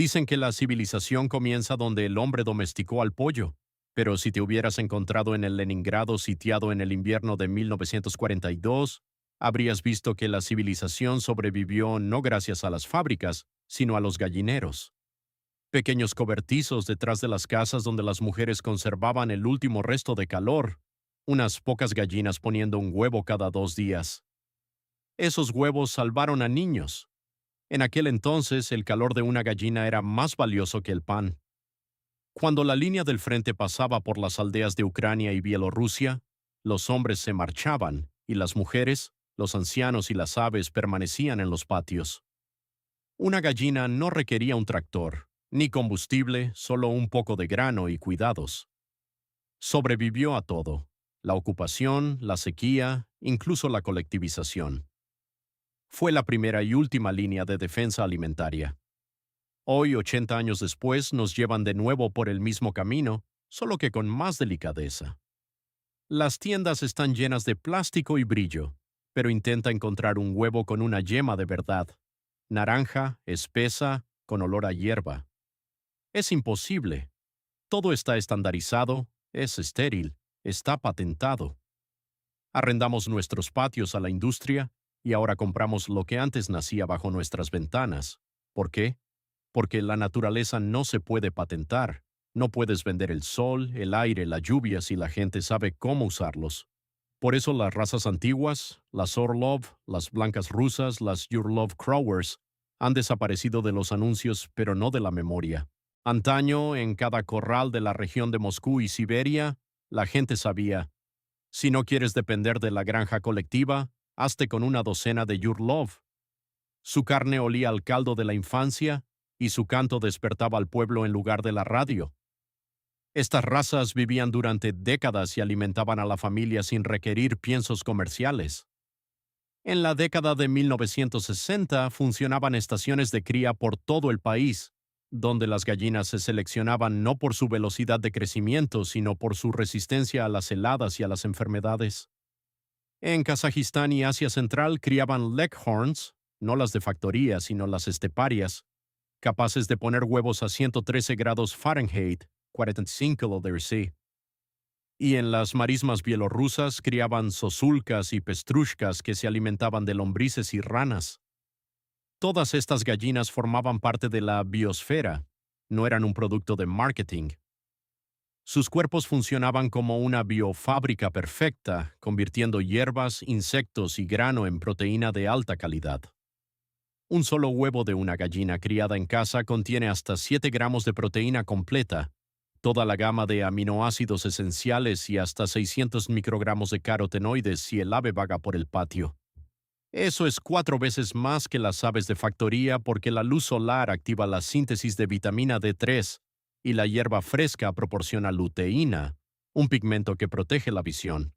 Dicen que la civilización comienza donde el hombre domesticó al pollo, pero si te hubieras encontrado en el Leningrado sitiado en el invierno de 1942, habrías visto que la civilización sobrevivió no gracias a las fábricas, sino a los gallineros. Pequeños cobertizos detrás de las casas donde las mujeres conservaban el último resto de calor, unas pocas gallinas poniendo un huevo cada 2 días. Esos huevos salvaron a niños. En aquel entonces el calor de una gallina era más valioso que el pan. Cuando la línea del frente pasaba por las aldeas de Ucrania y Bielorrusia, los hombres se marchaban y las mujeres, los ancianos y las aves permanecían en los patios. Una gallina no requería un tractor, ni combustible, solo un poco de grano y cuidados. Sobrevivió a todo: la ocupación, la sequía, incluso la colectivización. Fue la primera y última línea de defensa alimentaria. Hoy, 80 años después, nos llevan de nuevo por el mismo camino, solo que con más delicadeza. Las tiendas están llenas de plástico y brillo, pero intenta encontrar un huevo con una yema de verdad. Naranja, espesa, con olor a hierba. Es imposible. Todo está estandarizado, es estéril, está patentado. Arrendamos nuestros patios a la industria y ahora compramos lo que antes nacía bajo nuestras ventanas. ¿Por qué? Porque la naturaleza no se puede patentar. No puedes vender el sol, el aire, la lluvia si la gente sabe cómo usarlos. Por eso las razas antiguas, las Orlov, las blancas rusas, las Yurlov Crowers, han desaparecido de los anuncios, pero no de la memoria. Antaño, en cada corral de la región de Moscú y Siberia, la gente sabía: si no quieres depender de la granja colectiva, hazte con una docena de Yurlov. Su carne olía al caldo de la infancia y su canto despertaba al pueblo en lugar de la radio. Estas razas vivían durante décadas y alimentaban a la familia sin requerir piensos comerciales. En la década de 1960 funcionaban estaciones de cría por todo el país, donde las gallinas se seleccionaban no por su velocidad de crecimiento, sino por su resistencia a las heladas y a las enfermedades. En Kazajistán y Asia Central criaban Leghorns, no las de factoría, sino las esteparias, capaces de poner huevos a 113 grados Fahrenheit, 45°C. Y en las marismas bielorrusas criaban zosulcas y pestrushkas que se alimentaban de lombrices y ranas. Todas estas gallinas formaban parte de la biosfera, no eran un producto de marketing. Sus cuerpos funcionaban como una biofábrica perfecta, convirtiendo hierbas, insectos y grano en proteína de alta calidad. Un solo huevo de una gallina criada en casa contiene hasta 7 gramos de proteína completa, toda la gama de aminoácidos esenciales y hasta 600 microgramos de carotenoides si el ave vaga por el patio. Eso es 4 veces más que las aves de factoría porque la luz solar activa la síntesis de vitamina D3 y la hierba fresca proporciona luteína, un pigmento que protege la visión.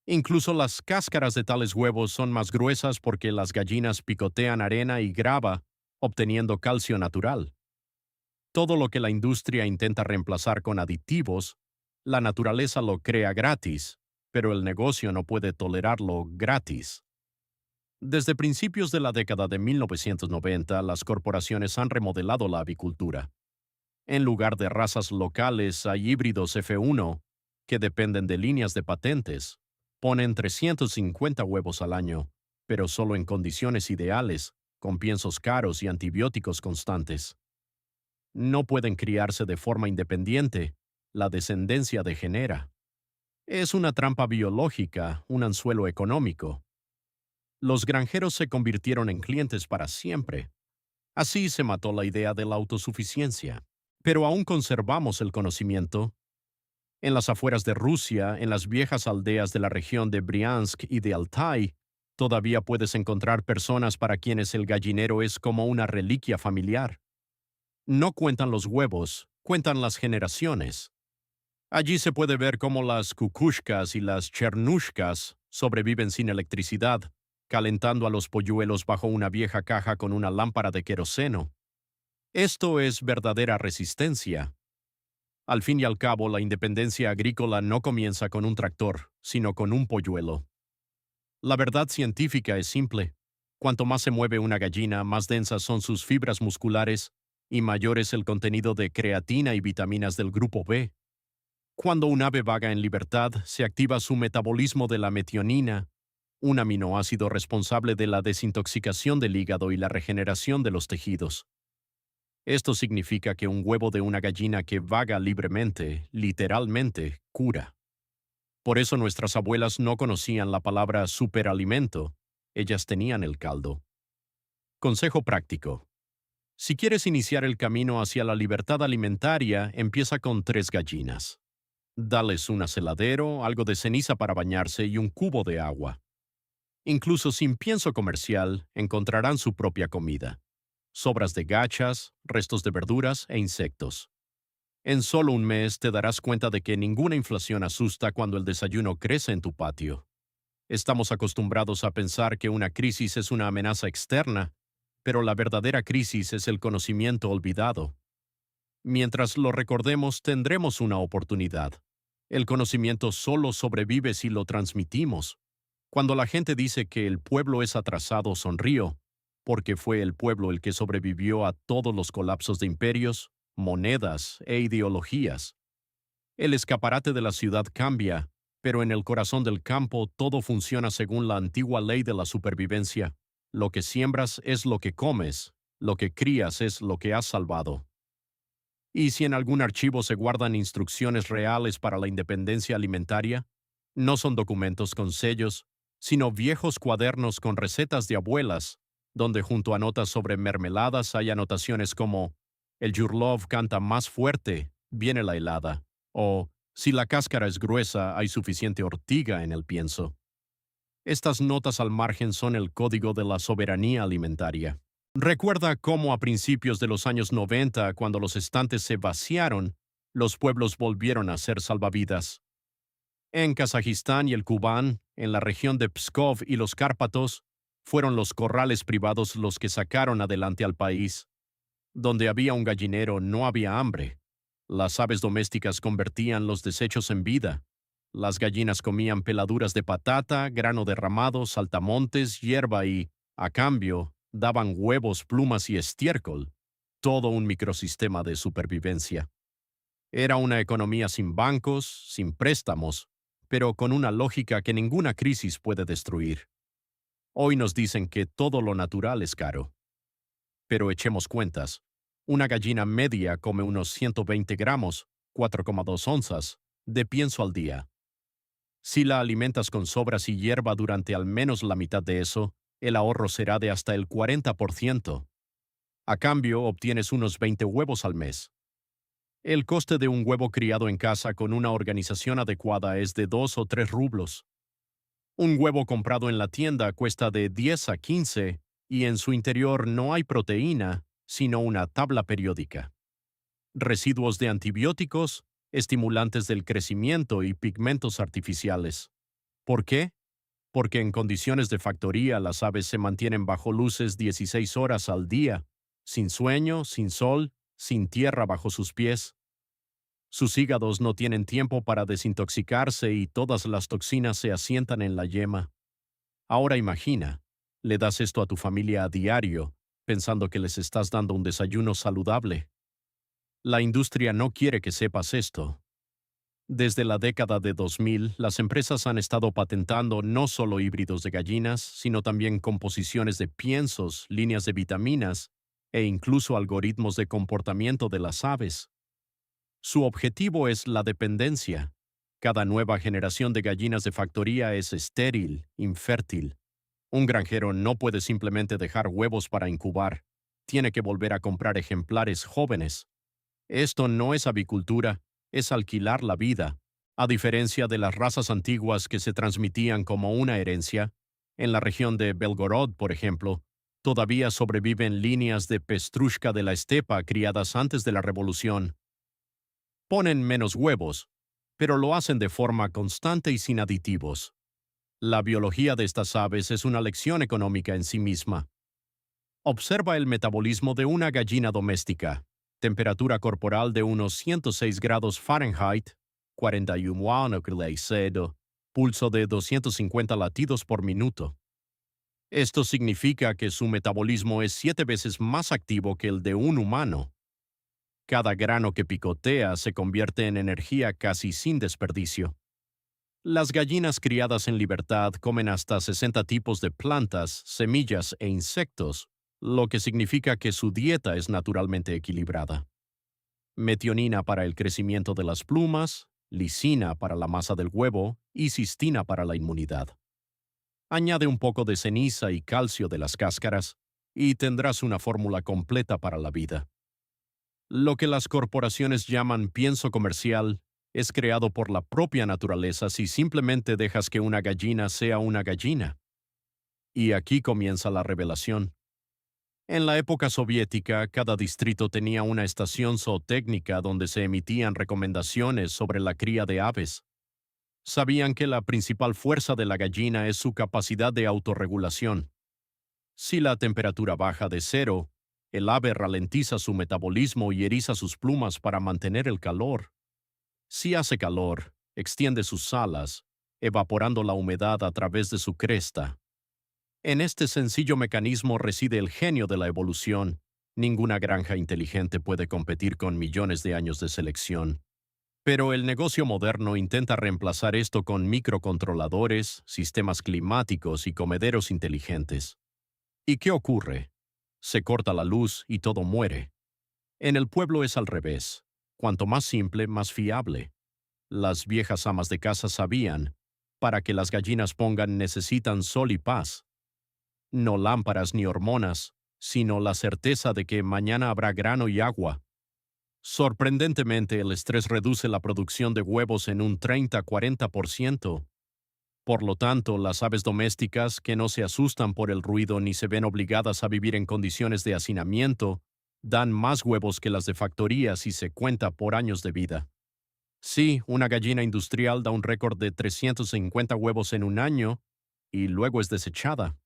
Incluso las cáscaras de tales huevos son más gruesas porque las gallinas picotean arena y grava, obteniendo calcio natural. Todo lo que la industria intenta reemplazar con aditivos, la naturaleza lo crea gratis, pero el negocio no puede tolerarlo gratis. Desde principios de la década de 1990, las corporaciones han remodelado la avicultura. En lugar de razas locales, hay híbridos F1 que dependen de líneas de patentes. Ponen 350 huevos al año, pero solo en condiciones ideales, con piensos caros y antibióticos constantes. No pueden criarse de forma independiente, la descendencia degenera. Es una trampa biológica, un anzuelo económico. Los granjeros se convirtieron en clientes para siempre. Así se mató la idea de la autosuficiencia. Pero aún conservamos el conocimiento. En las afueras de Rusia, en las viejas aldeas de la región de Briansk y de Altai, todavía puedes encontrar personas para quienes el gallinero es como una reliquia familiar. No cuentan los huevos, cuentan las generaciones. Allí se puede ver cómo las kukushkas y las chernushkas sobreviven sin electricidad, calentando a los polluelos bajo una vieja caja con una lámpara de queroseno. Esto es verdadera resistencia. Al fin y al cabo, la independencia agrícola no comienza con un tractor, sino con un polluelo. La verdad científica es simple. Cuanto más se mueve una gallina, más densas son sus fibras musculares, y mayor es el contenido de creatina y vitaminas del grupo B. Cuando un ave vaga en libertad, se activa su metabolismo de la metionina, un aminoácido responsable de la desintoxicación del hígado y la regeneración de los tejidos. Esto significa que un huevo de una gallina que vaga libremente, literalmente, cura. Por eso nuestras abuelas no conocían la palabra superalimento, ellas tenían el caldo. Consejo práctico. Si quieres iniciar el camino hacia la libertad alimentaria, empieza con 3 gallinas. Dales un aseladero, algo de ceniza para bañarse y un cubo de agua. Incluso sin pienso comercial, encontrarán su propia comida. Sobras de gachas, restos de verduras e insectos. En solo un mes te darás cuenta de que ninguna inflación asusta cuando el desayuno crece en tu patio. Estamos acostumbrados a pensar que una crisis es una amenaza externa, pero la verdadera crisis es el conocimiento olvidado. Mientras lo recordemos, tendremos una oportunidad. El conocimiento solo sobrevive si lo transmitimos. Cuando la gente dice que el pueblo es atrasado, sonrío, porque fue el pueblo el que sobrevivió a todos los colapsos de imperios, monedas e ideologías. El escaparate de la ciudad cambia, pero en el corazón del campo todo funciona según la antigua ley de la supervivencia. Lo que siembras es lo que comes, lo que crías es lo que has salvado. Y si en algún archivo se guardan instrucciones reales para la independencia alimentaria, no son documentos con sellos, sino viejos cuadernos con recetas de abuelas, donde junto a notas sobre mermeladas hay anotaciones como el Yurlov canta más fuerte, viene la helada, o si la cáscara es gruesa, hay suficiente ortiga en el pienso. Estas notas al margen son el código de la soberanía alimentaria. Recuerda cómo a principios de los años 90, cuando los estantes se vaciaron, los pueblos volvieron a ser salvavidas. En Kazajistán y el Kubán, en la región de Pskov y los Cárpatos, fueron los corrales privados los que sacaron adelante al país. Donde había un gallinero no había hambre. Las aves domésticas convertían los desechos en vida. Las gallinas comían peladuras de patata, grano derramado, saltamontes, hierba y, a cambio, daban huevos, plumas y estiércol. Todo un microsistema de supervivencia. Era una economía sin bancos, sin préstamos, pero con una lógica que ninguna crisis puede destruir. Hoy nos dicen que todo lo natural es caro. Pero echemos cuentas. Una gallina media come unos 120 gramos, 4,2 onzas, de pienso al día. Si la alimentas con sobras y hierba durante al menos la mitad de eso, el ahorro será de hasta el 40%. A cambio, obtienes unos 20 huevos al mes. El coste de un huevo criado en casa con una organización adecuada es de 2 o 3 rublos. Un huevo comprado en la tienda cuesta de 10 a 15 y en su interior no hay proteína, sino una tabla periódica. Residuos de antibióticos, estimulantes del crecimiento y pigmentos artificiales. ¿Por qué? Porque en condiciones de factoría las aves se mantienen bajo luces 16 horas al día, sin sueño, sin sol, sin tierra bajo sus pies. Sus hígados no tienen tiempo para desintoxicarse y todas las toxinas se asientan en la yema. Ahora imagina, le das esto a tu familia a diario, pensando que les estás dando un desayuno saludable. La industria no quiere que sepas esto. Desde la década de 2000, las empresas han estado patentando no solo híbridos de gallinas, sino también composiciones de piensos, líneas de vitaminas e incluso algoritmos de comportamiento de las aves. Su objetivo es la dependencia. Cada nueva generación de gallinas de factoría es estéril, infértil. Un granjero no puede simplemente dejar huevos para incubar. Tiene que volver a comprar ejemplares jóvenes. Esto no es avicultura, es alquilar la vida. A diferencia de las razas antiguas que se transmitían como una herencia, en la región de Belgorod, por ejemplo, todavía sobreviven líneas de pestrushka de la estepa criadas antes de la revolución. Ponen menos huevos, pero lo hacen de forma constante y sin aditivos. La biología de estas aves es una lección económica en sí misma. Observa el metabolismo de una gallina doméstica. Temperatura corporal de unos 106 grados Fahrenheit, 41 grados Celsius, pulso de 250 latidos por minuto. Esto significa que su metabolismo es 7 veces más activo que el de un humano, Cada grano que picotea se convierte en energía casi sin desperdicio. Las gallinas criadas en libertad comen hasta 60 tipos de plantas, semillas e insectos, lo que significa que su dieta es naturalmente equilibrada. Metionina para el crecimiento de las plumas, lisina para la masa del huevo y cistina para la inmunidad. Añade un poco de ceniza y calcio de las cáscaras y tendrás una fórmula completa para la vida. Lo que las corporaciones llaman pienso comercial es creado por la propia naturaleza si simplemente dejas que una gallina sea una gallina. Y aquí comienza la revelación. En la época soviética, cada distrito tenía una estación zootécnica donde se emitían recomendaciones sobre la cría de aves. Sabían que la principal fuerza de la gallina es su capacidad de autorregulación. Si la temperatura baja de cero, el ave ralentiza su metabolismo y eriza sus plumas para mantener el calor. Si hace calor, extiende sus alas, evaporando la humedad a través de su cresta. En este sencillo mecanismo reside el genio de la evolución. Ninguna granja inteligente puede competir con millones de años de selección. Pero el negocio moderno intenta reemplazar esto con microcontroladores, sistemas climáticos y comederos inteligentes. ¿Y qué ocurre? Se corta la luz y todo muere. En el pueblo es al revés. Cuanto más simple, más fiable. Las viejas amas de casa sabían, para que las gallinas pongan necesitan sol y paz. No lámparas ni hormonas, sino la certeza de que mañana habrá grano y agua. Sorprendentemente, el estrés reduce la producción de huevos en un 30-40%. Por lo tanto, las aves domésticas, que no se asustan por el ruido ni se ven obligadas a vivir en condiciones de hacinamiento, dan más huevos que las de factoría si se cuenta por años de vida. Sí, una gallina industrial da un récord de 350 huevos en un año y luego es desechada.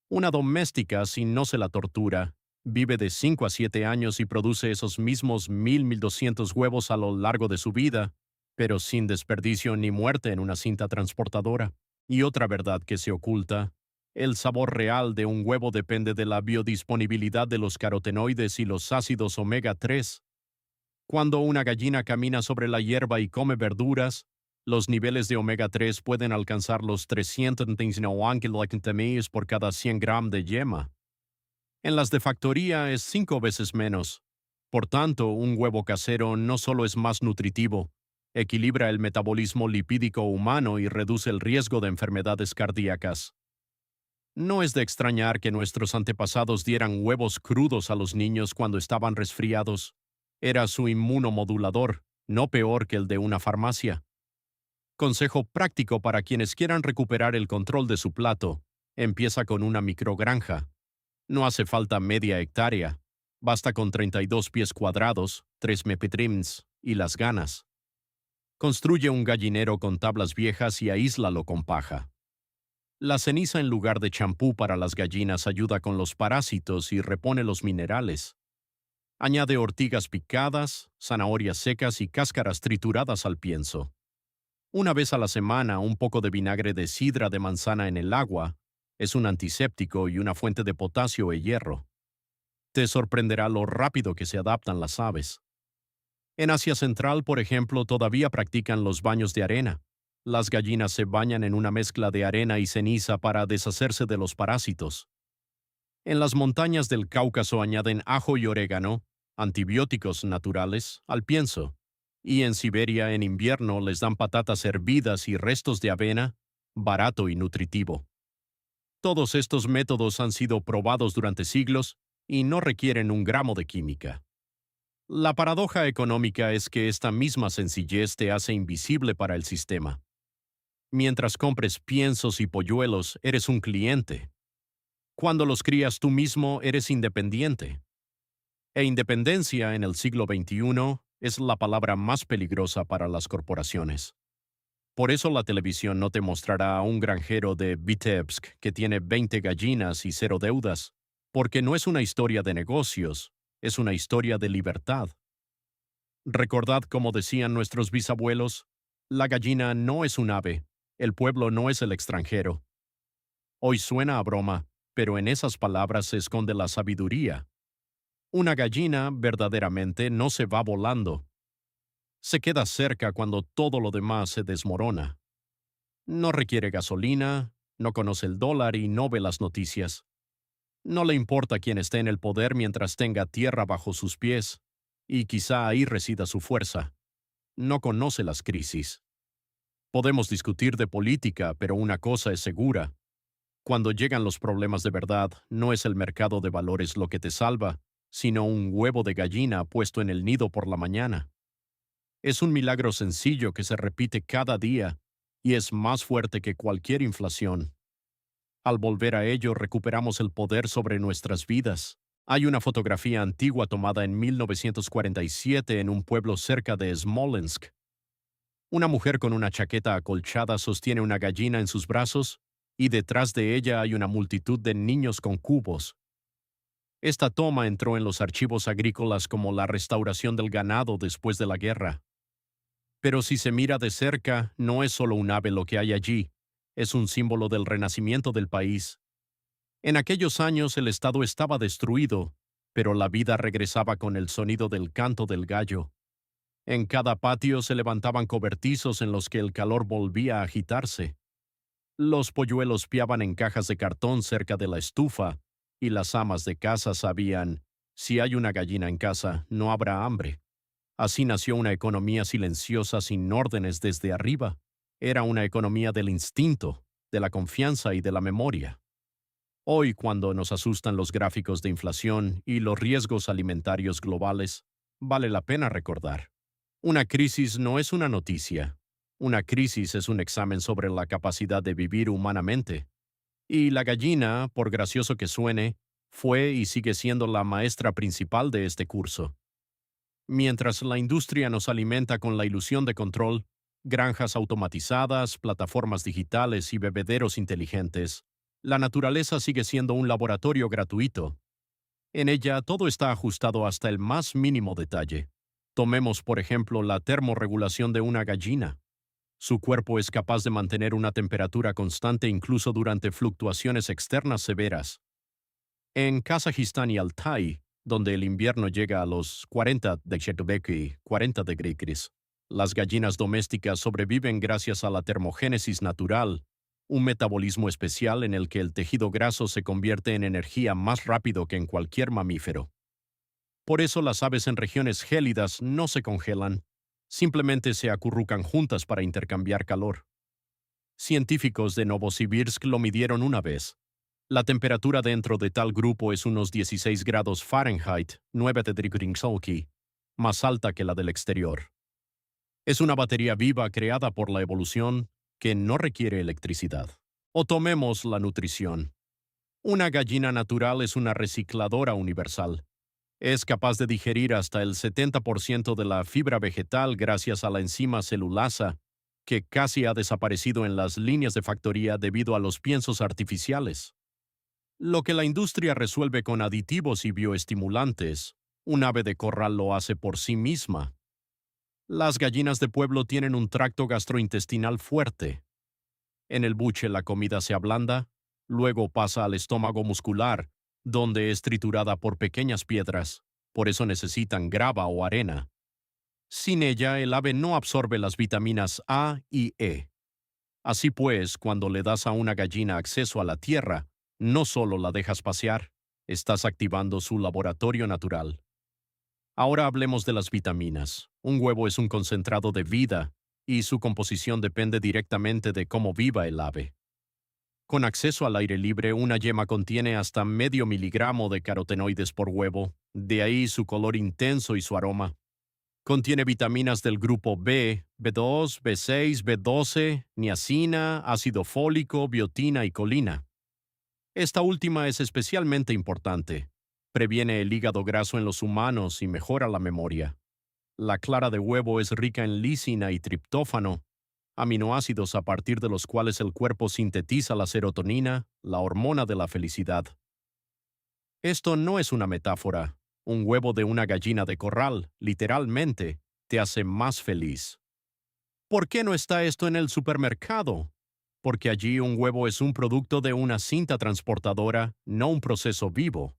Una doméstica, si no se la tortura, vive de 5 a 7 años y produce esos mismos 1,200 huevos a lo largo de su vida, pero sin desperdicio ni muerte en una cinta transportadora. Y otra verdad que se oculta: el sabor real de un huevo depende de la biodisponibilidad de los carotenoides y los ácidos omega 3. Cuando una gallina camina sobre la hierba y come verduras, los niveles de omega 3 pueden alcanzar los 339 kilocalorías por cada 100 gramos de yema. En las de factoría es 5 veces menos. Por tanto, un huevo casero no solo es más nutritivo, equilibra el metabolismo lipídico humano y reduce el riesgo de enfermedades cardíacas. No es de extrañar que nuestros antepasados dieran huevos crudos a los niños cuando estaban resfriados. Era su inmunomodulador, no peor que el de una farmacia. Consejo práctico para quienes quieran recuperar el control de su plato: empieza con una microgranja. No hace falta media hectárea. Basta con 32 pies cuadrados, 3 mepetrims y las ganas. Construye un gallinero con tablas viejas y aíslalo con paja. La ceniza en lugar de champú para las gallinas ayuda con los parásitos y repone los minerales. Añade ortigas picadas, zanahorias secas y cáscaras trituradas al pienso. Una vez a la semana, un poco de vinagre de sidra de manzana en el agua es un antiséptico y una fuente de potasio e hierro. Te sorprenderá lo rápido que se adaptan las aves. En Asia Central, por ejemplo, todavía practican los baños de arena. Las gallinas se bañan en una mezcla de arena y ceniza para deshacerse de los parásitos. En las montañas del Cáucaso añaden ajo y orégano, antibióticos naturales, al pienso. Y en Siberia en invierno les dan patatas hervidas y restos de avena, barato y nutritivo. Todos estos métodos han sido probados durante siglos y no requieren un gramo de química. La paradoja económica es que esta misma sencillez te hace invisible para el sistema. Mientras compres piensos y polluelos, eres un cliente. Cuando los crías tú mismo, eres independiente. E independencia en el siglo XXI es la palabra más peligrosa para las corporaciones. Por eso la televisión no te mostrará a un granjero de Vitebsk que tiene 20 gallinas y 0 deudas, porque no es una historia de negocios, es una historia de libertad. Recordad como decían nuestros bisabuelos: la gallina no es un ave, el pueblo no es el extranjero. Hoy suena a broma, pero en esas palabras se esconde la sabiduría. Una gallina verdaderamente no se va volando. Se queda cerca cuando todo lo demás se desmorona. No requiere gasolina, no conoce el dólar y no ve las noticias. No le importa quién esté en el poder mientras tenga tierra bajo sus pies, y quizá ahí resida su fuerza. No conoce las crisis. Podemos discutir de política, pero una cosa es segura. Cuando llegan los problemas de verdad, no es el mercado de valores lo que te salva, sino un huevo de gallina puesto en el nido por la mañana. Es un milagro sencillo que se repite cada día y es más fuerte que cualquier inflación. Al volver a ello, recuperamos el poder sobre nuestras vidas. Hay una fotografía antigua tomada en 1947 en un pueblo cerca de Smolensk. Una mujer con una chaqueta acolchada sostiene una gallina en sus brazos y detrás de ella hay una multitud de niños con cubos. Esta toma entró en los archivos agrícolas como la restauración del ganado después de la guerra. Pero si se mira de cerca, no es solo un ave lo que hay allí, es un símbolo del renacimiento del país. En aquellos años el estado estaba destruido, pero la vida regresaba con el sonido del canto del gallo. En cada patio se levantaban cobertizos en los que el calor volvía a agitarse. Los polluelos piaban en cajas de cartón cerca de la estufa, y las amas de casa sabían, si hay una gallina en casa, no habrá hambre. Así nació una economía silenciosa sin órdenes desde arriba. Era una economía del instinto, de la confianza y de la memoria. Hoy, cuando nos asustan los gráficos de inflación y los riesgos alimentarios globales, vale la pena recordar. Una crisis no es una noticia. Una crisis es un examen sobre la capacidad de vivir humanamente. Y la gallina, por gracioso que suene, fue y sigue siendo la maestra principal de este curso. Mientras la industria nos alimenta con la ilusión de control, granjas automatizadas, plataformas digitales y bebederos inteligentes, la naturaleza sigue siendo un laboratorio gratuito. En ella todo está ajustado hasta el más mínimo detalle. Tomemos, por ejemplo, la termorregulación de una gallina. Su cuerpo es capaz de mantener una temperatura constante incluso durante fluctuaciones externas severas. En Kazajistán y Altai, donde el invierno llega a los 40 de 40 degrees, las gallinas domésticas sobreviven gracias a la termogénesis natural, un metabolismo especial en el que el tejido graso se convierte en energía más rápido que en cualquier mamífero. Por eso las aves en regiones gélidas no se congelan, simplemente se acurrucan juntas para intercambiar calor. Científicos de Novosibirsk lo midieron una vez. La temperatura dentro de tal grupo es unos 16 grados Fahrenheit, 9 degrees Celsius, más alta que la del exterior. Es una batería viva creada por la evolución que no requiere electricidad. O tomemos la nutrición. Una gallina natural es una recicladora universal. Es capaz de digerir hasta el 70% de la fibra vegetal gracias a la enzima celulasa, que casi ha desaparecido en las líneas de factoría debido a los piensos artificiales. Lo que la industria resuelve con aditivos y bioestimulantes, un ave de corral lo hace por sí misma. Las gallinas de pueblo tienen un tracto gastrointestinal fuerte. En el buche la comida se ablanda, luego pasa al estómago muscular, donde es triturada por pequeñas piedras, por eso necesitan grava o arena. Sin ella, el ave no absorbe las vitaminas A y E. Así pues, cuando le das a una gallina acceso a la tierra, no solo la dejas pasear, estás activando su laboratorio natural. Ahora hablemos de las vitaminas. Un huevo es un concentrado de vida, y su composición depende directamente de cómo viva el ave. Con acceso al aire libre, una yema contiene hasta medio miligramo de carotenoides por huevo, de ahí su color intenso y su aroma. Contiene vitaminas del grupo B, B2, B6, B12, niacina, ácido fólico, biotina y colina. Esta última es especialmente importante. Previene el hígado graso en los humanos y mejora la memoria. La clara de huevo es rica en lisina y triptófano, aminoácidos a partir de los cuales el cuerpo sintetiza la serotonina, la hormona de la felicidad. Esto no es una metáfora. Un huevo de una gallina de corral, literalmente, te hace más feliz. ¿Por qué no está esto en el supermercado? Porque allí un huevo es un producto de una cinta transportadora, no un proceso vivo.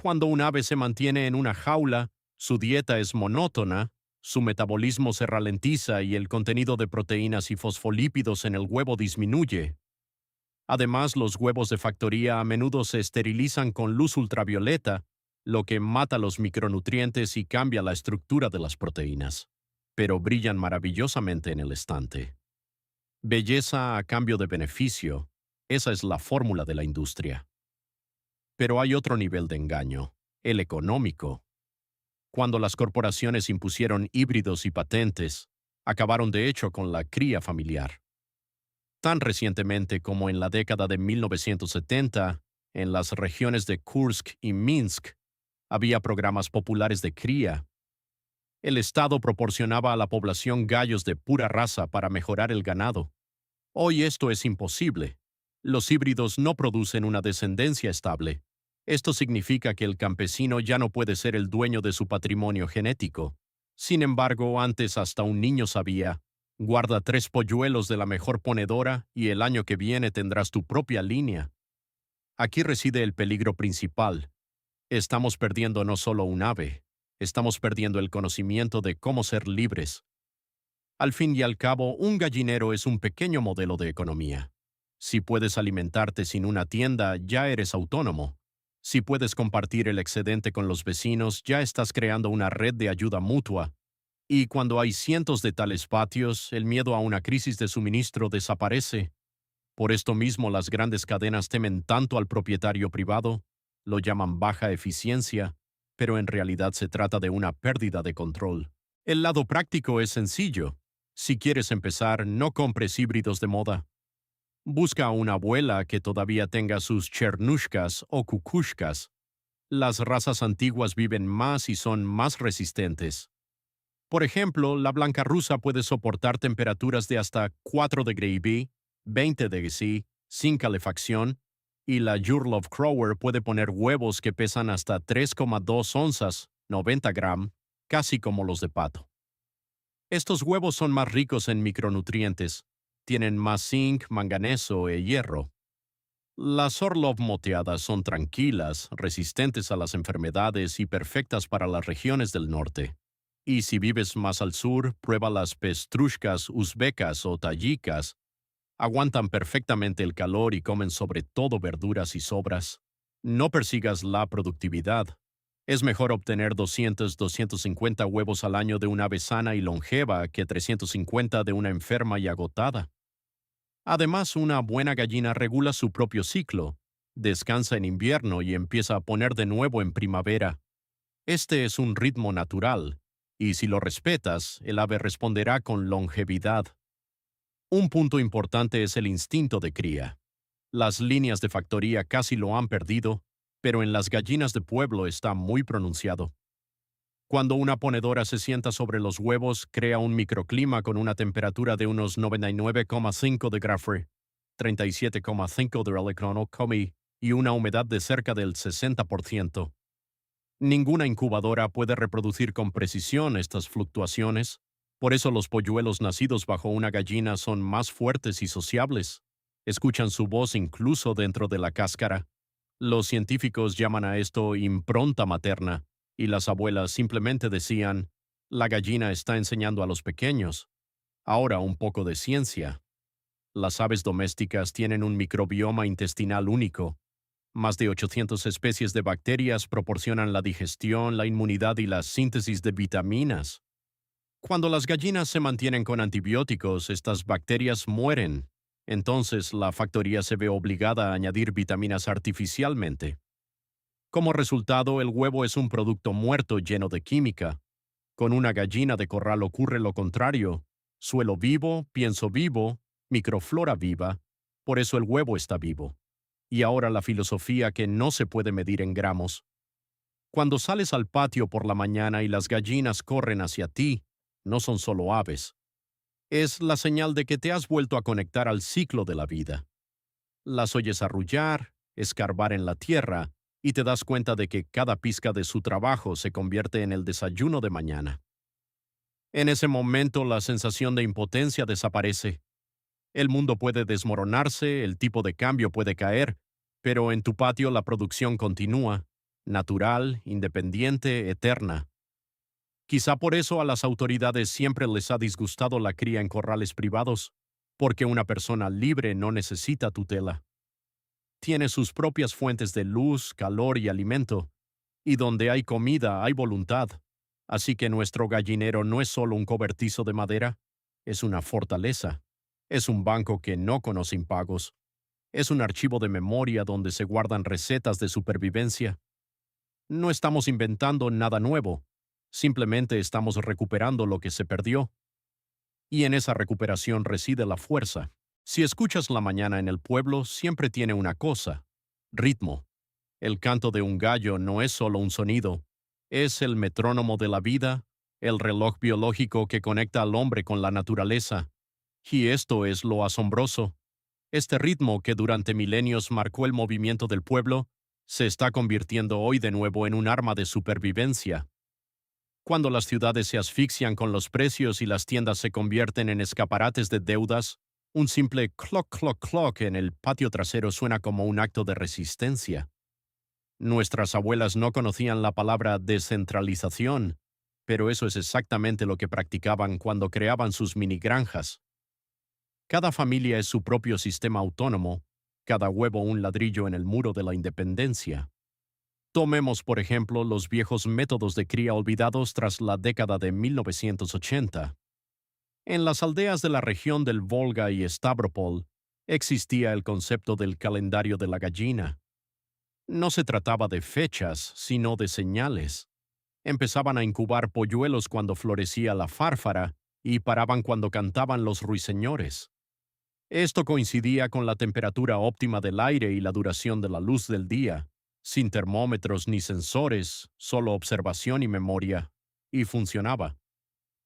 Cuando un ave se mantiene en una jaula, su dieta es monótona, su metabolismo se ralentiza y el contenido de proteínas y fosfolípidos en el huevo disminuye. Además, los huevos de factoría a menudo se esterilizan con luz ultravioleta, lo que mata los micronutrientes y cambia la estructura de las proteínas. Pero brillan maravillosamente en el estante. Belleza a cambio de beneficio. Esa es la fórmula de la industria. Pero hay otro nivel de engaño, el económico. Cuando las corporaciones impusieron híbridos y patentes, acabaron de hecho con la cría familiar. Tan recientemente como en la década de 1970, en las regiones de Kursk y Minsk, había programas populares de cría. El Estado proporcionaba a la población gallos de pura raza para mejorar el ganado. Hoy esto es imposible. Los híbridos no producen una descendencia estable. Esto significa que el campesino ya no puede ser el dueño de su patrimonio genético. Sin embargo, antes hasta un niño sabía: guarda 3 polluelos de la mejor ponedora y el año que viene tendrás tu propia línea. Aquí reside el peligro principal. Estamos perdiendo no solo un ave, estamos perdiendo el conocimiento de cómo ser libres. Al fin y al cabo, un gallinero es un pequeño modelo de economía. Si puedes alimentarte sin una tienda, ya eres autónomo. Si puedes compartir el excedente con los vecinos, ya estás creando una red de ayuda mutua. Y cuando hay cientos de tales patios, el miedo a una crisis de suministro desaparece. Por esto mismo las grandes cadenas temen tanto al propietario privado, lo llaman baja eficiencia, pero en realidad se trata de una pérdida de control. El lado práctico es sencillo. Si quieres empezar, no compres híbridos de moda. Busca a una abuela que todavía tenga sus chernushkas o kukushkas. Las razas antiguas viven más y son más resistentes. Por ejemplo, la blanca rusa puede soportar temperaturas de hasta 4 °B, 20 °C, sin calefacción, y la Yurlov Crower puede poner huevos que pesan hasta 3,2 onzas, 90 gramos, casi como los de pato. Estos huevos son más ricos en micronutrientes, tienen más zinc, manganeso e hierro. Las Orlov moteadas son tranquilas, resistentes a las enfermedades y perfectas para las regiones del norte. Y si vives más al sur, prueba las pestrushkas uzbecas o tayicas. Aguantan perfectamente el calor y comen sobre todo verduras y sobras. No persigas la productividad. Es mejor obtener 200-250 huevos al año de una ave sana y longeva que 350 de una enferma y agotada. Además, una buena gallina regula su propio ciclo, descansa en invierno y empieza a poner de nuevo en primavera. Este es un ritmo natural, y si lo respetas, el ave responderá con longevidad. Un punto importante es el instinto de cría. Las líneas de factoría casi lo han perdido, pero en las gallinas de pueblo está muy pronunciado. Cuando una ponedora se sienta sobre los huevos, crea un microclima con una temperatura de unos 99,5 de Grapher, 37,5 de Electronocomi y una humedad de cerca del 60%. Ninguna incubadora puede reproducir con precisión estas fluctuaciones. Por eso los polluelos nacidos bajo una gallina son más fuertes y sociables. Escuchan su voz incluso dentro de la cáscara. Los científicos llaman a esto impronta materna, y las abuelas simplemente decían: la gallina está enseñando a los pequeños. Ahora un poco de ciencia. Las aves domésticas tienen un microbioma intestinal único. Más de 800 especies de bacterias proporcionan la digestión, la inmunidad y la síntesis de vitaminas. Cuando las gallinas se mantienen con antibióticos, estas bacterias mueren. Entonces, la factoría se ve obligada a añadir vitaminas artificialmente. Como resultado, el huevo es un producto muerto lleno de química. Con una gallina de corral ocurre lo contrario. Suelo vivo, pienso vivo, microflora viva. Por eso el huevo está vivo. Y ahora la filosofía que no se puede medir en gramos. Cuando sales al patio por la mañana y las gallinas corren hacia ti, no son solo aves. Es la señal de que te has vuelto a conectar al ciclo de la vida. Las oyes arrullar, escarbar en la tierra, y te das cuenta de que cada pizca de su trabajo se convierte en el desayuno de mañana. En ese momento la sensación de impotencia desaparece. El mundo puede desmoronarse, el tipo de cambio puede caer, pero en tu patio la producción continúa. natural, independiente, eterna. Quizá por eso a las autoridades siempre les ha disgustado la cría en corrales privados, porque una persona libre no necesita tutela. Tiene sus propias fuentes de luz, calor y alimento, y donde hay comida hay voluntad. Así que nuestro gallinero no es solo un cobertizo de madera, es una fortaleza. Es un banco que no conoce impagos. Es un archivo de memoria donde se guardan recetas de supervivencia. No estamos inventando nada nuevo, simplemente estamos recuperando lo que se perdió. Y en esa recuperación reside la fuerza. Si escuchas la mañana en el pueblo, siempre tiene una cosa: ritmo. El canto de un gallo no es solo un sonido, es el metrónomo de la vida, el reloj biológico que conecta al hombre con la naturaleza. Y esto es lo asombroso. Este ritmo que durante milenios marcó el movimiento del pueblo, se está convirtiendo hoy de nuevo en un arma de supervivencia. Cuando las ciudades se asfixian con los precios y las tiendas se convierten en escaparates de deudas, un simple clock clock clock en el patio trasero suena como un acto de resistencia. Nuestras abuelas no conocían la palabra descentralización, pero eso es exactamente lo que practicaban cuando creaban sus mini granjas. Cada familia es su propio sistema autónomo, cada huevo un ladrillo en el muro de la independencia. Tomemos, por ejemplo, los viejos métodos de cría olvidados tras la década de 1980. En las aldeas de la región del Volga y Stavropol existía el concepto del calendario de la gallina. No se trataba de fechas, sino de señales. Empezaban a incubar polluelos cuando florecía la fárfara y paraban cuando cantaban los ruiseñores. Esto coincidía con la temperatura óptima del aire y la duración de la luz del día, sin termómetros ni sensores, solo observación y memoria, y funcionaba.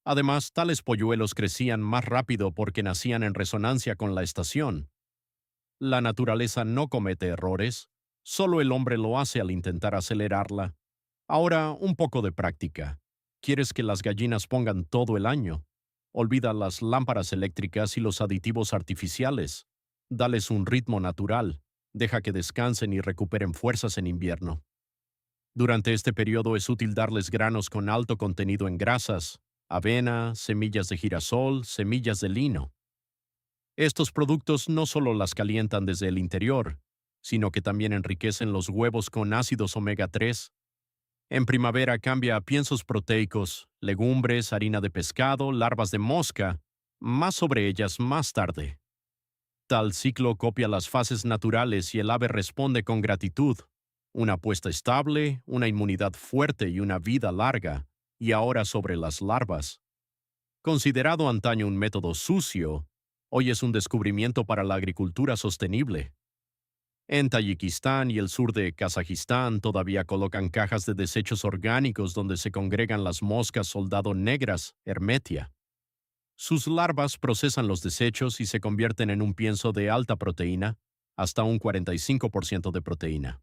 Además, tales polluelos crecían más rápido porque nacían en resonancia con la estación. La naturaleza no comete errores, solo el hombre lo hace al intentar acelerarla. Ahora, un poco de práctica. ¿Quieres que las gallinas pongan todo el año? Olvida las lámparas eléctricas y los aditivos artificiales. Dales un ritmo natural. Deja que descansen y recuperen fuerzas en invierno. Durante este periodo es útil darles granos con alto contenido en grasas, avena, semillas de girasol, semillas de lino. Estos productos no solo las calientan desde el interior, sino que también enriquecen los huevos con ácidos omega 3. En primavera cambia a piensos proteicos, legumbres, harina de pescado, larvas de mosca, más sobre ellas más tarde. Tal ciclo copia las fases naturales y el ave responde con gratitud. Una puesta estable, una inmunidad fuerte y una vida larga, y ahora sobre las larvas. Considerado antaño un método sucio, hoy es un descubrimiento para la agricultura sostenible. En Tayikistán y el sur de Kazajistán todavía colocan cajas de desechos orgánicos donde se congregan las moscas soldado negras, Hermetia. Sus larvas procesan los desechos y se convierten en un pienso de alta proteína, hasta un 45% de proteína.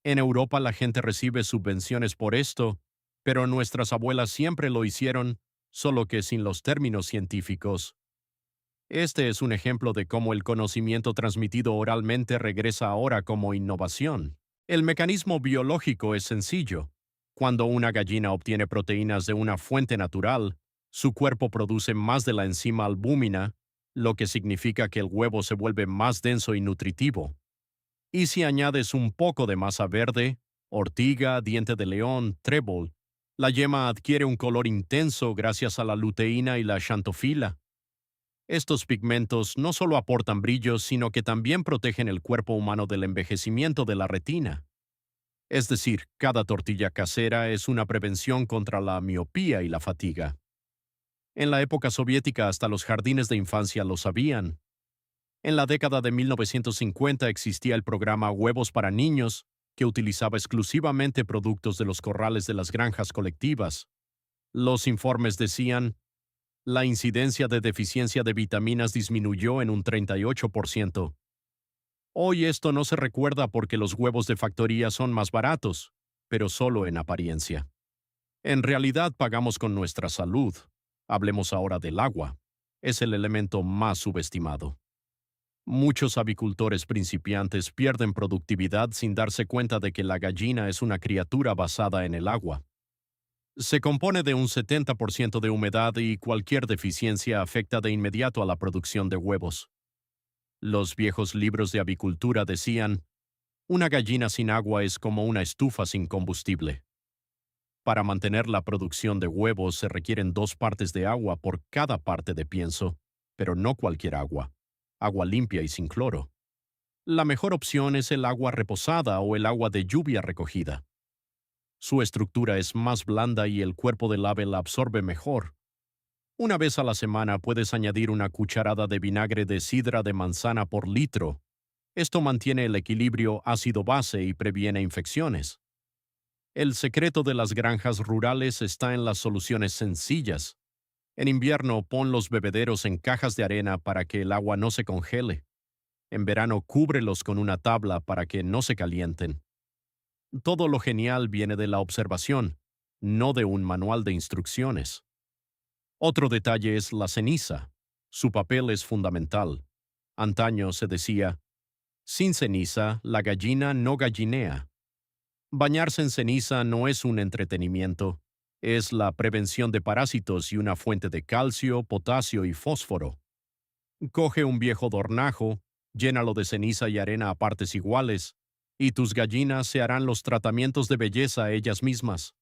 En Europa la gente recibe subvenciones por esto, pero nuestras abuelas siempre lo hicieron, solo que sin los términos científicos. Este es un ejemplo de cómo el conocimiento transmitido oralmente regresa ahora como innovación. El mecanismo biológico es sencillo. Cuando una gallina obtiene proteínas de una fuente natural, su cuerpo produce más de la enzima albúmina, lo que significa que el huevo se vuelve más denso y nutritivo. Y si añades un poco de masa verde, ortiga, diente de león, trébol, la yema adquiere un color intenso gracias a la luteína y la xantofila. Estos pigmentos no solo aportan brillo, sino que también protegen el cuerpo humano del envejecimiento de la retina. Es decir, cada tortilla casera es una prevención contra la miopía y la fatiga. En la época soviética hasta los jardines de infancia lo sabían. En la década de 1950 existía el programa Huevos para Niños, que utilizaba exclusivamente productos de los corrales de las granjas colectivas. Los informes decían: la incidencia de deficiencia de vitaminas disminuyó en un 38%. Hoy esto no se recuerda porque los huevos de factoría son más baratos, pero solo en apariencia. En realidad pagamos con nuestra salud. Hablemos ahora del agua. Es el elemento más subestimado. Muchos avicultores principiantes pierden productividad sin darse cuenta de que la gallina es una criatura basada en el agua. Se compone de un 70% de humedad y cualquier deficiencia afecta de inmediato a la producción de huevos. Los viejos libros de avicultura decían, una gallina sin agua es como una estufa sin combustible. Para mantener la producción de huevos se requieren 2 partes de agua por cada parte de pienso, pero no cualquier agua. Agua limpia y sin cloro. La mejor opción es el agua reposada o el agua de lluvia recogida. Su estructura es más blanda y el cuerpo del ave la absorbe mejor. Una vez a la semana puedes añadir una cucharada de vinagre de sidra de manzana por litro. Esto mantiene el equilibrio ácido-base y previene infecciones. El secreto de las granjas rurales está en las soluciones sencillas. En invierno pon los bebederos en cajas de arena para que el agua no se congele. En verano cúbrelos con una tabla para que no se calienten. Todo lo genial viene de la observación, no de un manual de instrucciones. Otro detalle es la ceniza. Su papel es fundamental. Antaño se decía, sin ceniza, la gallina no gallinea. Bañarse en ceniza no es un entretenimiento, es la prevención de parásitos y una fuente de calcio, potasio y fósforo. Coge un viejo dornajo, llénalo de ceniza y arena a partes iguales, y tus gallinas se harán los tratamientos de belleza a ellas mismas.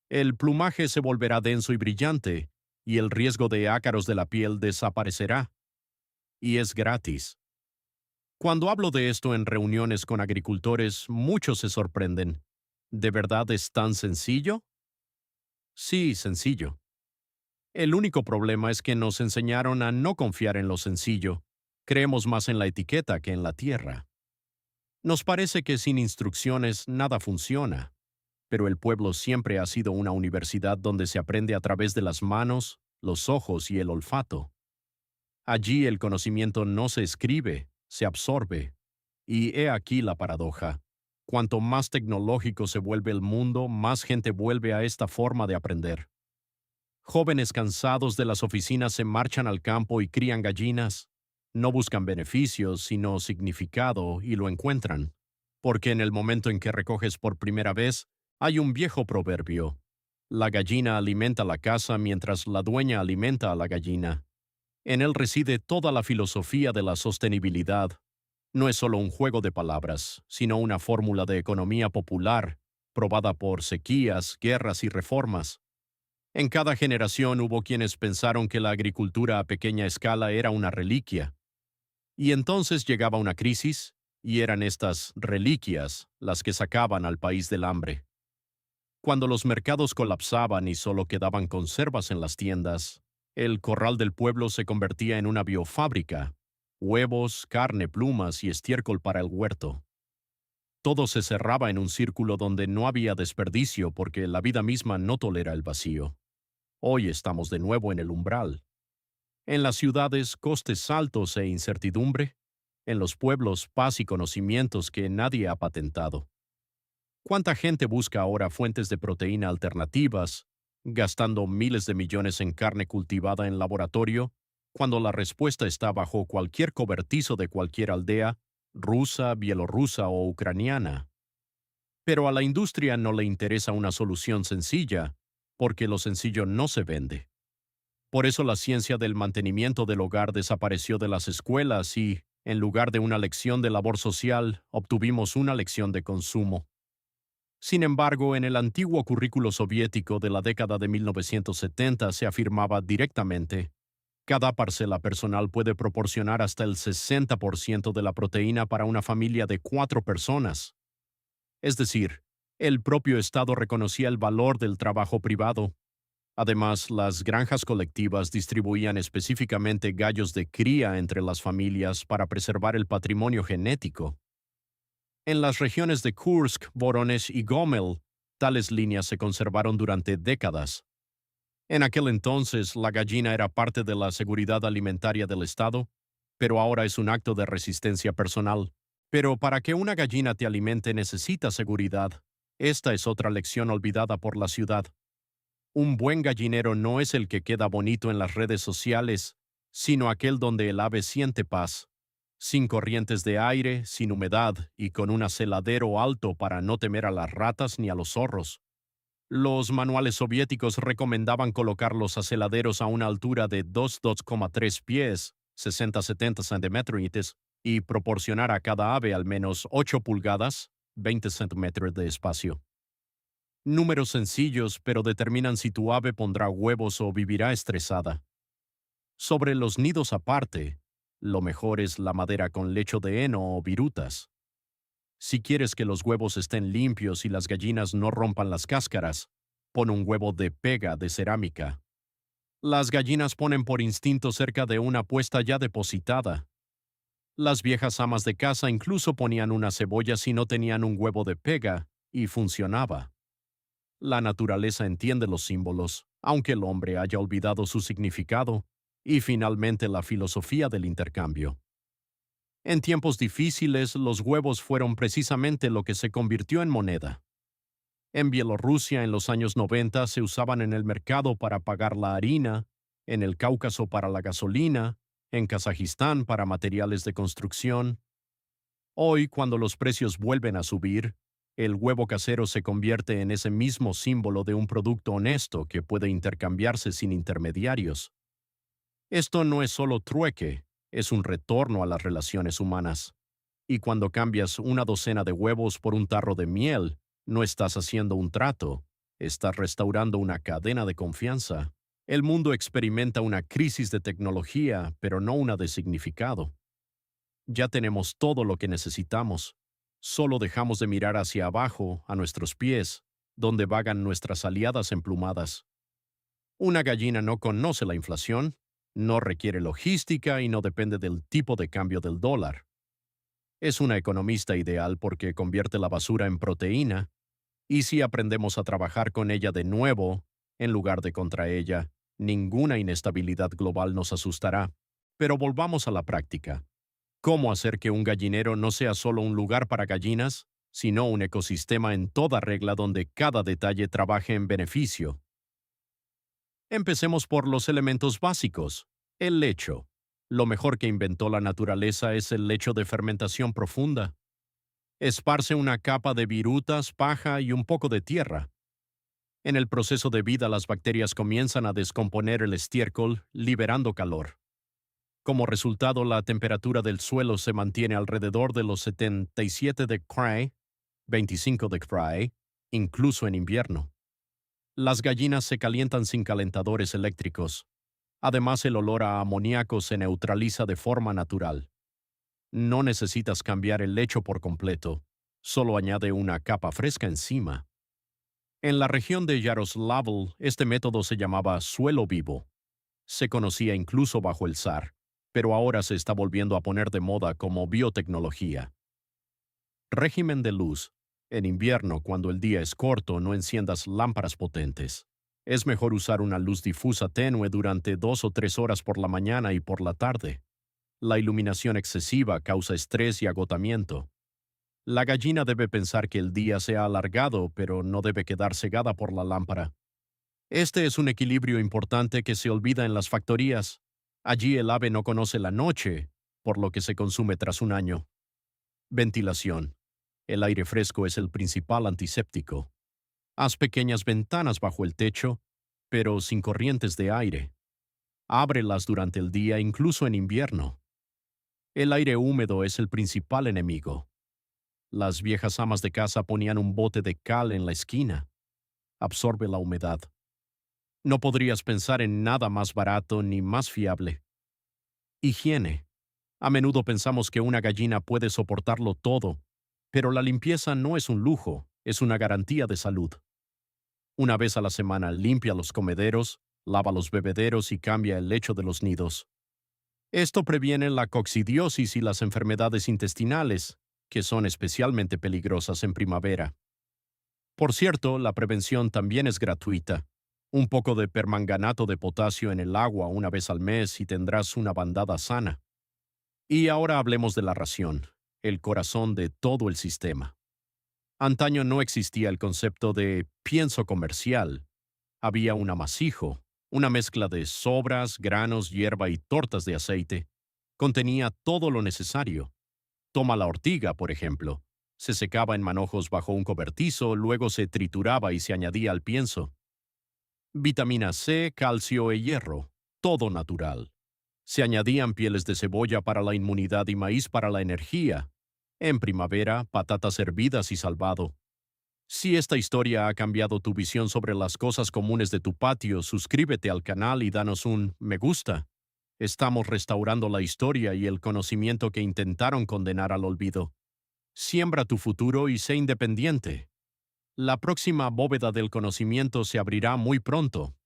El plumaje se volverá denso y brillante, y el riesgo de ácaros de la piel desaparecerá. Y es gratis. Cuando hablo de esto en reuniones con agricultores, muchos se sorprenden. ¿De verdad es tan sencillo? Sí, sencillo. El único problema es que nos enseñaron a no confiar en lo sencillo. Creemos más en la etiqueta que en la tierra. Nos parece que sin instrucciones nada funciona, pero el pueblo siempre ha sido una universidad donde se aprende a través de las manos, los ojos y el olfato. Allí el conocimiento no se escribe, se absorbe. Y he aquí la paradoja. Cuanto más tecnológico se vuelve el mundo, más gente vuelve a esta forma de aprender. Jóvenes cansados de las oficinas se marchan al campo y crían gallinas. No buscan beneficios, sino significado, y lo encuentran. Porque en el momento en que recoges por primera vez, hay un viejo proverbio. La gallina alimenta la casa mientras la dueña alimenta a la gallina. En él reside toda la filosofía de la sostenibilidad. No es solo un juego de palabras, sino una fórmula de economía popular, probada por sequías, guerras y reformas. En cada generación hubo quienes pensaron que la agricultura a pequeña escala era una reliquia. Y entonces llegaba una crisis, y eran estas reliquias las que sacaban al país del hambre. Cuando los mercados colapsaban y solo quedaban conservas en las tiendas, el corral del pueblo se convertía en una biofábrica: huevos, carne, plumas y estiércol para el huerto. Todo se cerraba en un círculo donde no había desperdicio porque la vida misma no tolera el vacío. Hoy estamos de nuevo en el umbral. En las ciudades, costes altos e incertidumbre. En los pueblos, paz y conocimientos que nadie ha patentado. ¿Cuánta gente busca ahora fuentes de proteína alternativas, gastando miles de millones en carne cultivada en laboratorio, cuando la respuesta está bajo cualquier cobertizo de cualquier aldea, rusa, bielorrusa o ucraniana? Pero a la industria no le interesa una solución sencilla, porque lo sencillo no se vende. Por eso la ciencia del mantenimiento del hogar desapareció de las escuelas y, en lugar de una lección de labor social, obtuvimos una lección de consumo. Sin embargo, en el antiguo currículo soviético de la década de 1970 se afirmaba directamente: cada parcela personal puede proporcionar hasta el 60% de la proteína para una familia de 4 personas. Es decir, el propio Estado reconocía el valor del trabajo privado. Además, las granjas colectivas distribuían específicamente gallos de cría entre las familias para preservar el patrimonio genético. En las regiones de Kursk, Voronezh y Gomel, tales líneas se conservaron durante décadas. En aquel entonces, la gallina era parte de la seguridad alimentaria del Estado, pero ahora es un acto de resistencia personal. Pero para que una gallina te alimente necesita seguridad. Esta es otra lección olvidada por la ciudad. Un buen gallinero no es el que queda bonito en las redes sociales, sino aquel donde el ave siente paz. sin corrientes de aire, sin humedad y con un aceladero alto para no temer a las ratas ni a los zorros. Los manuales soviéticos recomendaban colocar los aceladeros a una altura de 2,3 pies, 60-70 centímetros, y proporcionar a cada ave al menos 8 pulgadas, 20 centímetros de espacio. Números sencillos, pero determinan si tu ave pondrá huevos o vivirá estresada. Sobre los nidos aparte, lo mejor es la madera con lecho de heno o virutas. Si quieres que los huevos estén limpios y las gallinas no rompan las cáscaras, pon un huevo de pega de cerámica. Las gallinas ponen por instinto cerca de una puesta ya depositada. Las viejas amas de casa incluso ponían una cebolla si no tenían un huevo de pega, y funcionaba. La naturaleza entiende los símbolos, aunque el hombre haya olvidado su significado, y finalmente la filosofía del intercambio. En tiempos difíciles, los huevos fueron precisamente lo que se convirtió en moneda. En Bielorrusia, en los años 90, se usaban en el mercado para pagar la harina, en el Cáucaso para la gasolina, en Kazajistán para materiales de construcción. Hoy, cuando los precios vuelven a subir, el huevo casero se convierte en ese mismo símbolo de un producto honesto que puede intercambiarse sin intermediarios. Esto no es solo trueque, es un retorno a las relaciones humanas. Y cuando cambias una docena de huevos por un tarro de miel, no estás haciendo un trato, estás restaurando una cadena de confianza. El mundo experimenta una crisis de tecnología, pero no una de significado. Ya tenemos todo lo que necesitamos. Solo dejamos de mirar hacia abajo, a nuestros pies, donde vagan nuestras aliadas emplumadas. Una gallina no conoce la inflación, no requiere logística y no depende del tipo de cambio del dólar. Es una economista ideal porque convierte la basura en proteína, y si aprendemos a trabajar con ella de nuevo, en lugar de contra ella, ninguna inestabilidad global nos asustará. Pero volvamos a la práctica. ¿Cómo hacer que un gallinero no sea solo un lugar para gallinas, sino un ecosistema en toda regla donde cada detalle trabaje en beneficio? Empecemos por los elementos básicos. El lecho. Lo mejor que inventó la naturaleza es el lecho de fermentación profunda. Esparce una capa de virutas, paja y un poco de tierra. En el proceso de vida las bacterias comienzan a descomponer el estiércol, liberando calor. Como resultado, la temperatura del suelo se mantiene alrededor de los 77 de Cray, 25 de Cray, incluso en invierno. Las gallinas se calientan sin calentadores eléctricos. Además, el olor a amoníaco se neutraliza de forma natural. No necesitas cambiar el lecho por completo, solo añade una capa fresca encima. En la región de Yaroslavl, este método se llamaba suelo vivo. Se conocía incluso bajo el zar, pero ahora se está volviendo a poner de moda como biotecnología. Régimen de luz. En invierno, cuando el día es corto, no enciendas lámparas potentes. Es mejor usar una luz difusa tenue durante 2 o 3 horas por la mañana y por la tarde. La iluminación excesiva causa estrés y agotamiento. La gallina debe pensar que el día se ha alargado, pero no debe quedar cegada por la lámpara. Este es un equilibrio importante que se olvida en las factorías. Allí el ave no conoce la noche, por lo que se consume tras un año. Ventilación. El aire fresco es el principal antiséptico. Haz pequeñas ventanas bajo el techo, pero sin corrientes de aire. Ábrelas durante el día, incluso en invierno. El aire húmedo es el principal enemigo. Las viejas amas de casa ponían un bote de cal en la esquina. Absorbe la humedad. No podrías pensar en nada más barato ni más fiable. Higiene. A menudo pensamos que una gallina puede soportarlo todo, pero la limpieza no es un lujo, es una garantía de salud. Una vez a la semana limpia los comederos, lava los bebederos y cambia el lecho de los nidos. Esto previene la coccidiosis y las enfermedades intestinales, que son especialmente peligrosas en primavera. Por cierto, la prevención también es gratuita. Un poco de permanganato de potasio en el agua una vez al mes y tendrás una bandada sana. Y ahora hablemos de la ración, el corazón de todo el sistema. Antaño no existía el concepto de pienso comercial. Había un amasijo, una mezcla de sobras, granos, hierba y tortas de aceite. Contenía todo lo necesario. Toma la ortiga, por ejemplo. Se secaba en manojos bajo un cobertizo, luego se trituraba y se añadía al pienso. Vitamina C, calcio e hierro. Todo natural. Se añadían pieles de cebolla para la inmunidad y maíz para la energía. En primavera, patatas hervidas y salvado. Si esta historia ha cambiado tu visión sobre las cosas comunes de tu patio, suscríbete al canal y danos un me gusta. Estamos restaurando la historia y el conocimiento que intentaron condenar al olvido. Siembra tu futuro y sé independiente. La próxima bóveda del conocimiento se abrirá muy pronto.